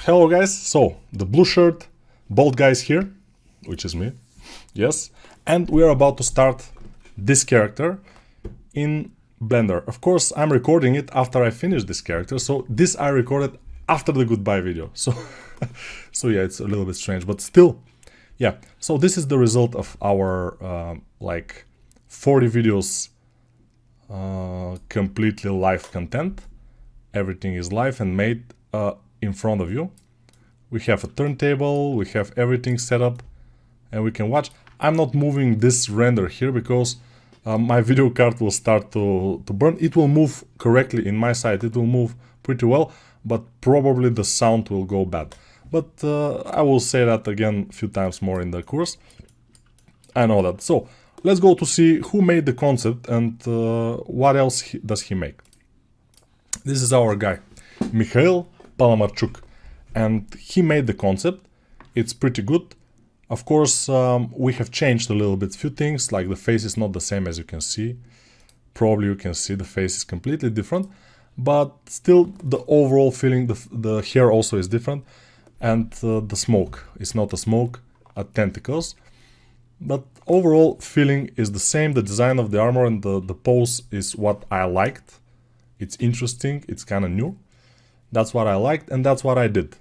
Hello guys, so the blue shirt, bald guy is here, which is me, yes, and we are about to start this character in Blender. Of course, I'm recording it after I finish this character, so this I recorded after the goodbye video, so so yeah, it's a little bit strange, but still, yeah. So this is the result of our like 40 videos completely live content. Everything is live and made in front of you. We have a turntable, we have everything set up, and we can watch. I'm not moving this render here because my video card will start to burn. It will move correctly in my side, it will move pretty well, but probably the sound will go bad. But I will say that again a few times more in the course. I know that. So let's go to see who made the concept and what else does he make. This is our guy, Mikhail Palamarchuk, and he made the concept. It's pretty good. Of course, we have changed a little bit, few things, like the face is not the same as you can see. Probably you can see the face is completely different, but still the overall feeling, the hair also is different, and the smoke is not a smoke, a tentacles. But overall feeling is the same. The design of the armor and the pose is what I liked. It's interesting, it's kind of new. That's what I liked and that's what I did.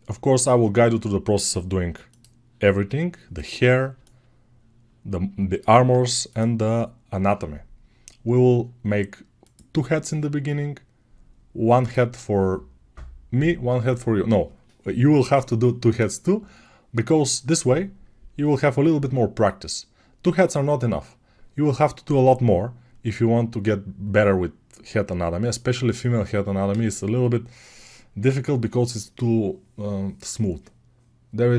Of course, I will guide you through the process of doing everything, the hair, the armors and the anatomy. We will make 2 heads in the beginning, 1 head for me, 1 head for you. No, you will have to do 2 heads too, because this way you will have a little bit more practice. 2 heads are not enough. You will have to do a lot more if you want to get better with head anatomy, especially female head anatomy. Is a little bit difficult because it's too smooth. There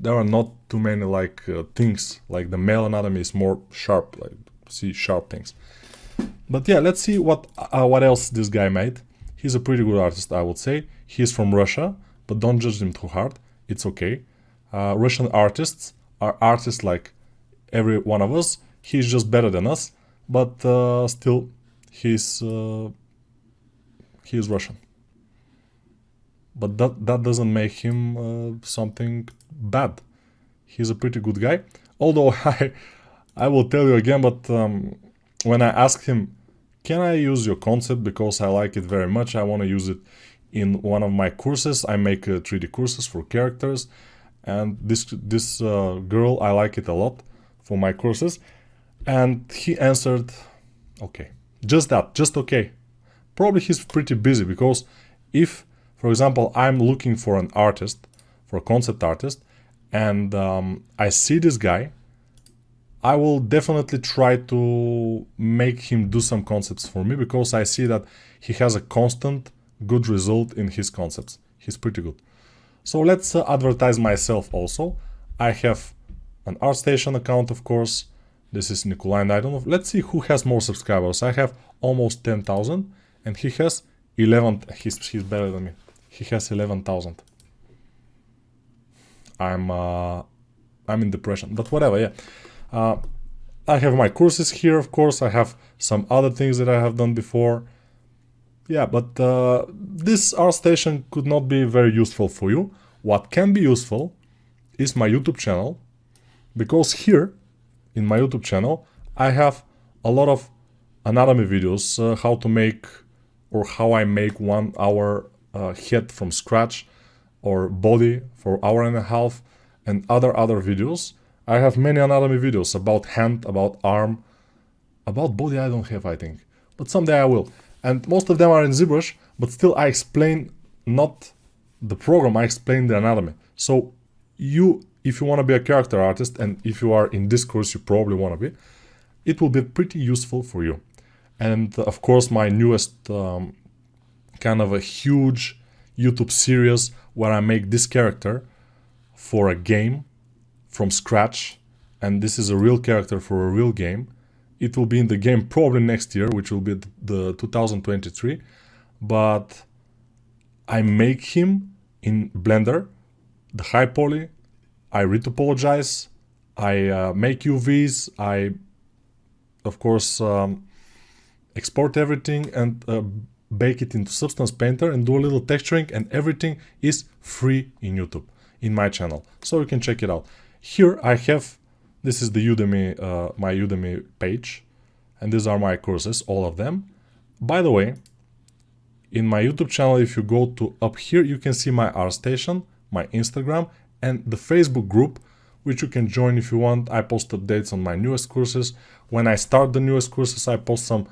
are not too many like things, like the male anatomy is more sharp, like see sharp things. But yeah, let's see what else this guy made. He's a pretty good artist, I would say. He's from Russia, but don't judge him too hard. It's okay. Russian artists are artists like every one of us. He's just better than us, but still he's Russian. But that doesn't make him something bad. He's a pretty good guy. Although I will tell you again, but when I asked him, can I use your concept because I like it very much, I want to use it in one of my courses. I make 3D courses for characters, and this girl, I like it a lot for my courses. And he answered, okay, just that, just okay. Probably he's pretty busy, because if, for example, I'm looking for an artist, for a concept artist, and I see this guy, I will definitely try to make him do some concepts for me, because I see that he has a constant good result in his concepts. He's pretty good. So let's advertise myself also. I have an ArtStation account, of course. This is Nikolai, and I don't know. Let's see who has more subscribers. I have almost 10,000, and he has 11. He's better than me. He has 11,000. I'm in depression, but whatever. Yeah, I have my courses here. Of course, I have some other things that I have done before. Yeah, but this ArtStation could not be very useful for you. What can be useful is my YouTube channel, because here in my YouTube channel I have a lot of anatomy videos, how to make, or how I make 1 hour head from scratch, or body for 1.5 hours, and other videos. I have many anatomy videos about hand, about arm, about body I don't have, I think, but someday I will. And most of them are in ZBrush, but still I explain not the program, I explain the anatomy. So you, if you want to be a character artist, and if you are in this course, you probably want to be, it will be pretty useful for you. And of course, my newest kind of a huge YouTube series where I make this character for a game from scratch, and this is a real character for a real game. It will be in the game probably next year, which will be the 2023, but I make him in Blender, the high poly, I retopologize, I make UVs, I of course export everything, and bake it into Substance Painter and do a little texturing, and everything is free in YouTube, in my channel. So you can check it out. Here I have, this is the Udemy, my Udemy page, and these are my courses, all of them. By the way, in my YouTube channel, if you go to up here, you can see my ArtStation, my Instagram, and the Facebook group, which you can join if you want. I post updates on my newest courses. When I start the newest courses, I post some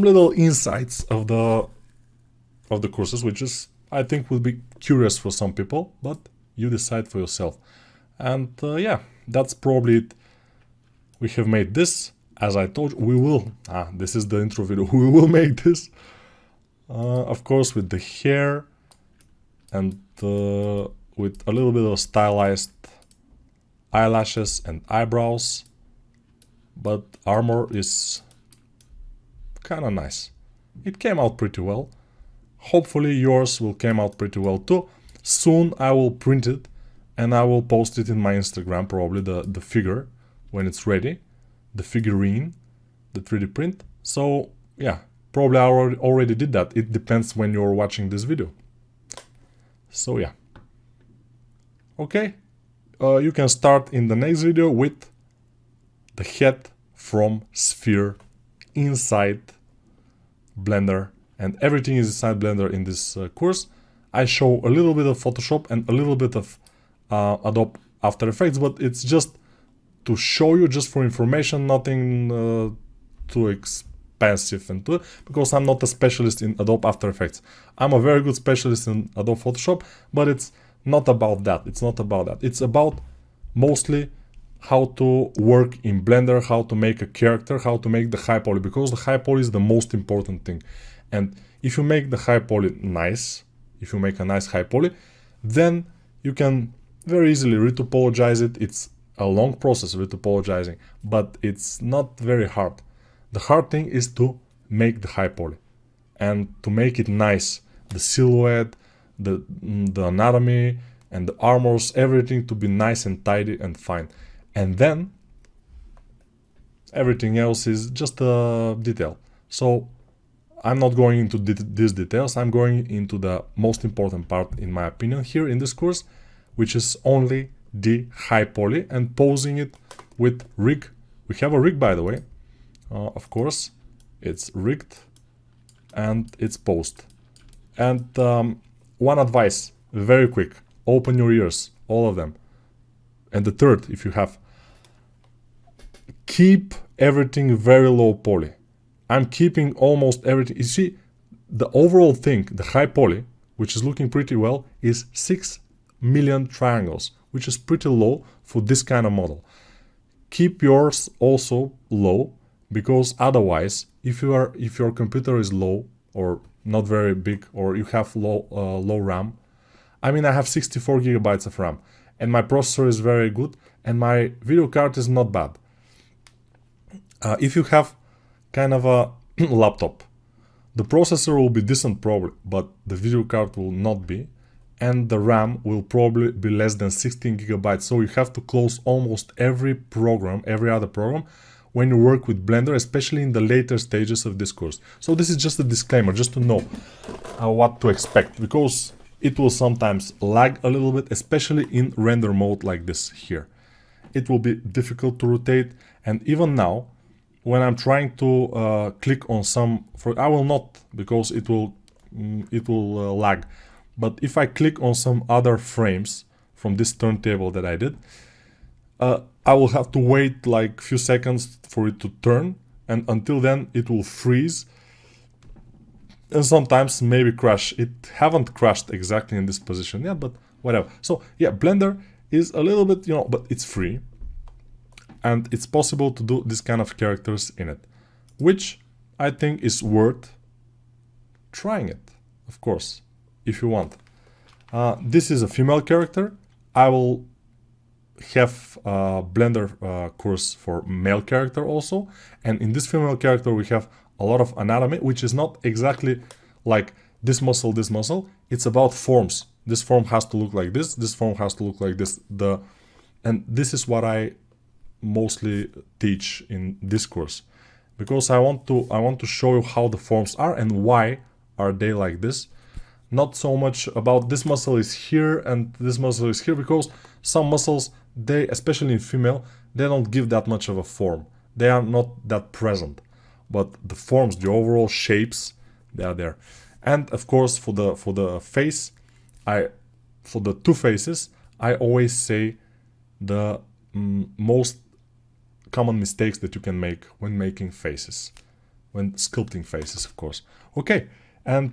little insights of the courses, which is, I think, will be curious for some people, but you decide for yourself. And yeah, that's probably it. We have made this. As I told you, we will, this is the intro video, we will make this. Of course, with the hair and with a little bit of stylized eyelashes and eyebrows, but armor is kind of nice. It came out pretty well. Hopefully yours will come out pretty well too. Soon I will print it and I will post it in my Instagram, probably the figure when it's ready, the figurine, the 3D print. So yeah, probably I already did that. It depends when you're watching this video. So yeah. Okay, you can start in the next video with the head from Sphere inside Blender, and everything is inside Blender in this course. I show a little bit of Photoshop and a little bit of Adobe After Effects, but it's just to show you, just for information, nothing too expensive and because I'm not a specialist in Adobe After Effects. I'm a very good specialist in Adobe Photoshop, but it's not about that. It's not about that. It's about mostly how to work in Blender, how to make a character, how to make the high poly, because the high poly is the most important thing. And if you make the high poly nice, if you make a nice high poly, then you can very easily retopologize it. It's a long process, retopologizing, but it's not very hard. The hard thing is to make the high poly and to make it nice. The silhouette, the anatomy and the armors, everything to be nice and tidy and fine. And then everything else is just a detail. So I'm not going into these details. I'm going into the most important part, in my opinion, here in this course, which is only the high poly and posing it with rig. We have a rig, by the way. Of course, it's rigged and it's posed. And one advice, very quick: open your ears, all of them. And the third, if you have, keep everything very low poly. I'm keeping almost everything. You see, the overall thing, the high poly, which is looking pretty well, is 6 million triangles, which is pretty low for this kind of model. Keep yours also low, because otherwise, if your computer is low or not very big, or you have low RAM, I mean, I have 64 gigabytes of RAM, and my processor is very good, and my video card is not bad. If you have kind of a laptop, the processor will be decent probably, but the video card will not be, and the RAM will probably be less than 16 gigabytes. So you have to close almost every program, every other program, when you work with Blender, especially in the later stages of this course. So this is just a disclaimer, just to know what to expect, because it will sometimes lag a little bit, especially in render mode like this here. It will be difficult to rotate, and even now, when I'm trying to click on some, I will not, because it will lag. But if I click on some other frames from this turntable that I did, I will have to wait like a few seconds for it to turn, and until then it will freeze and sometimes maybe crash. It haven't crashed exactly in this position yet, but whatever. So yeah, Blender is a little bit, but it's free, and it's possible to do this kind of characters in it, which I think is worth trying it, of course, if you want. This is a female character. I will have a Blender course for male character also, and in this female character we have a lot of anatomy, which is not exactly like this muscle, it's about forms. This form has to look like this form has to look like this, and this is what I mostly teach in this course, because I want to show you how the forms are and why are they like this. Not so much about this muscle is here and this muscle is here, because some muscles, they, especially in female, they don't give that much of a form. They are not that present. But the forms, the overall shapes, they are there. And of course, for the face, for the two faces, I always say the most common mistakes that you can make when making faces, when sculpting faces, of course. Okay, and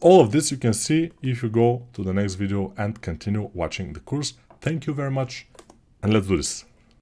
all of this you can see if you go to the next video and continue watching the course. Thank you very much, and let's do this.